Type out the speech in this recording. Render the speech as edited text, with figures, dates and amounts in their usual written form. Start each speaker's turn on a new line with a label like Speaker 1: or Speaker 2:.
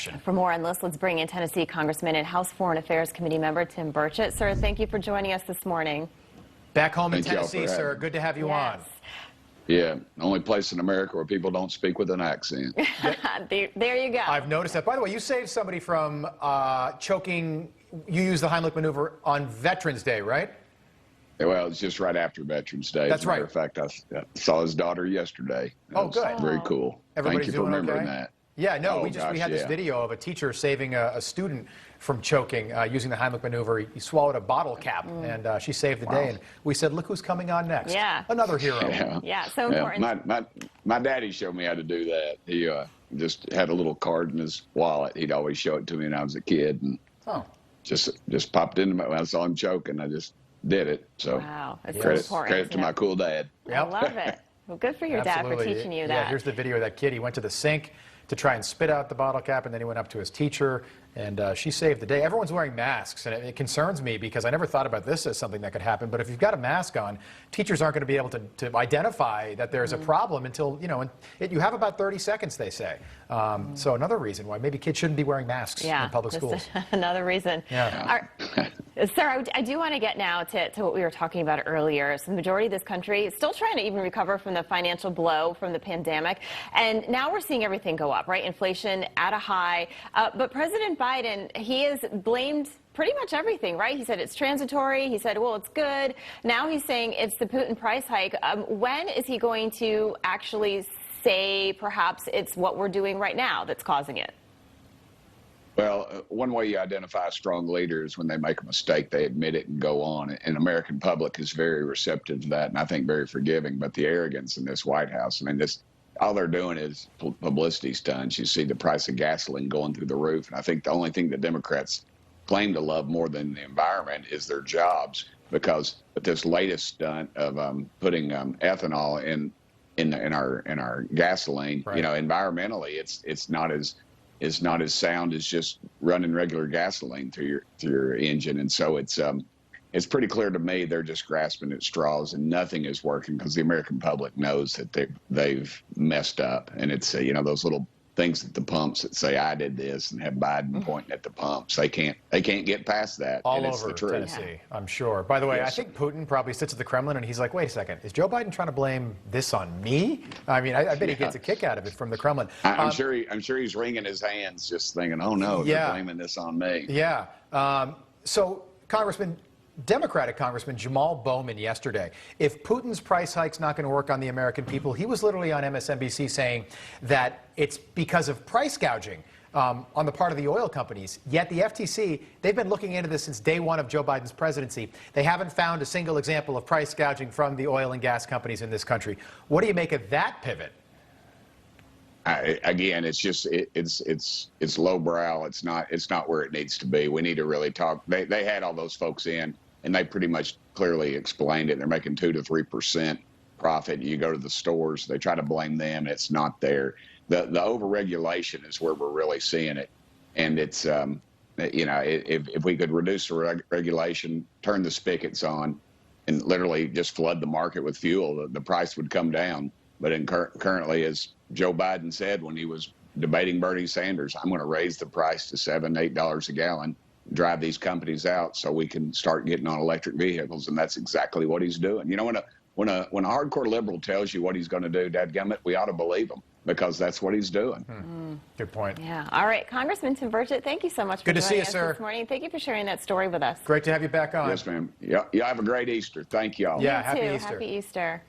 Speaker 1: action.
Speaker 2: For more on this, let's bring in Tennessee Congressman and House Foreign Affairs Committee member Tim Burchett. Sir, thank you for joining us this morning.
Speaker 1: Back home in Tennessee, sir. Good to have you on.
Speaker 3: Yeah, only place in America where people don't speak with an accent.
Speaker 2: There you go.
Speaker 1: I've noticed that. By the way, you saved somebody from choking. You used the Heimlich maneuver on Veterans Day, right?
Speaker 3: Well, it's just right after Veterans Day.
Speaker 1: That's right.
Speaker 3: As a matter of fact, I saw his daughter yesterday.
Speaker 1: Oh, good.
Speaker 3: Very cool.
Speaker 1: Everybody's
Speaker 3: Thank you for
Speaker 1: doing
Speaker 3: remembering
Speaker 1: okay?
Speaker 3: that.
Speaker 1: Yeah, no,
Speaker 3: Oh,
Speaker 1: we had this video of a teacher saving a student from choking using the Heimlich maneuver. He swallowed a bottle cap, and she saved the day. And we said, look who's coming on next.
Speaker 2: Yeah.
Speaker 1: Another hero.
Speaker 2: Yeah, so important.
Speaker 3: My daddy showed me how to do that. He just had a little card in his wallet. He'd always show it to me when I was a kid. And just popped into my, when I saw him choking, I just did it. So
Speaker 2: wow, that's so important.
Speaker 3: Credit to my cool dad.
Speaker 2: I love it. Well, good for your dad for teaching you that.
Speaker 1: Yeah, here's the video of that kid. He went to the sink to try and spit out the bottle cap, and then he went up to his teacher, and she saved the day. Everyone's wearing masks, and it concerns me because I never thought about this as something that could happen, but if you've got a mask on, teachers aren't going to be able to identify that there's a problem until, you know, you have about 30 seconds, they say. So another reason why maybe kids shouldn't be wearing masks in public schools.
Speaker 2: Another reason.
Speaker 1: Yeah.
Speaker 2: Sir, I do want to get now to what we were talking about earlier. So the majority of this country is still trying to even recover from the financial blow from the pandemic. And now we're seeing everything go up, right? Inflation at a high. But President Biden, he has blamed pretty much everything, right? He said it's transitory. He said, well, it's good. Now he's saying it's the Putin price hike. When is he going to actually say perhaps it's what we're doing right now that's causing it?
Speaker 3: Well, one way you identify a strong leader is when they make a mistake, they admit it and go on. And the American public is very receptive to that, and I think very forgiving. But the arrogance in this White House, I mean, all they're doing is publicity stunts. You see the price of gasoline going through the roof. And I think the only thing the Democrats claim to love more than the environment is their jobs, because with this latest stunt of putting ethanol in our gasoline, you know, environmentally, it's not as sound as just running regular gasoline through your engine. And so it's pretty clear to me they're just grasping at straws, and nothing is working because the American public knows that they've messed up. And it's you know, those little things at the pumps that say I did this and have Biden pointing at the pumps. They can't get past that.
Speaker 1: All over Tennessee, I'm sure. By the way, I think Putin probably sits at the Kremlin and he's like, wait a second, is Joe Biden trying to blame this on me? I mean, I bet he gets a kick out of it from the Kremlin.
Speaker 3: I'm sure he's wringing his hands just thinking, oh no, they're blaming this on me.
Speaker 1: Yeah. So, Democratic Congressman Jamal Bowman yesterday, if Putin's price hike's not going to work on the American people, he was literally on MSNBC saying that it's because of price gouging on the part of the oil companies. Yet the FTC, they've been looking into this since day one of Joe Biden's presidency. They haven't found a single example of price gouging from the oil and gas companies in this country. What do you make of that pivot?
Speaker 3: Again, it's just it's lowbrow. It's not where it needs to be. We need to really talk. They had all those folks in, and they pretty much clearly explained it. They're making 2 to 3% profit. You go to the stores, they try to blame them. It's not there. The overregulation is where we're really seeing it, and it's you know, if we could reduce the regulation, turn the spigots on, and literally just flood the market with fuel, the price would come down. But currently, as Joe Biden said when he was debating Bernie Sanders, I'm going to raise the price to $7, $8 a gallon, drive these companies out so we can start getting on electric vehicles. And that's exactly what he's doing. You know, when a hardcore liberal tells you what he's going to do, dadgummit, we ought to believe him, because that's what he's doing.
Speaker 1: Good point.
Speaker 2: Yeah. All right. Congressman Tim Burchett, thank you so much for joining us this morning. Thank you for sharing that story with us.
Speaker 1: Great to have you back on.
Speaker 3: Yes, ma'am. Yeah, have a great Easter. Thank y'all.
Speaker 1: Yeah,
Speaker 2: You
Speaker 1: happy
Speaker 2: too.
Speaker 1: Easter.
Speaker 2: Happy Easter.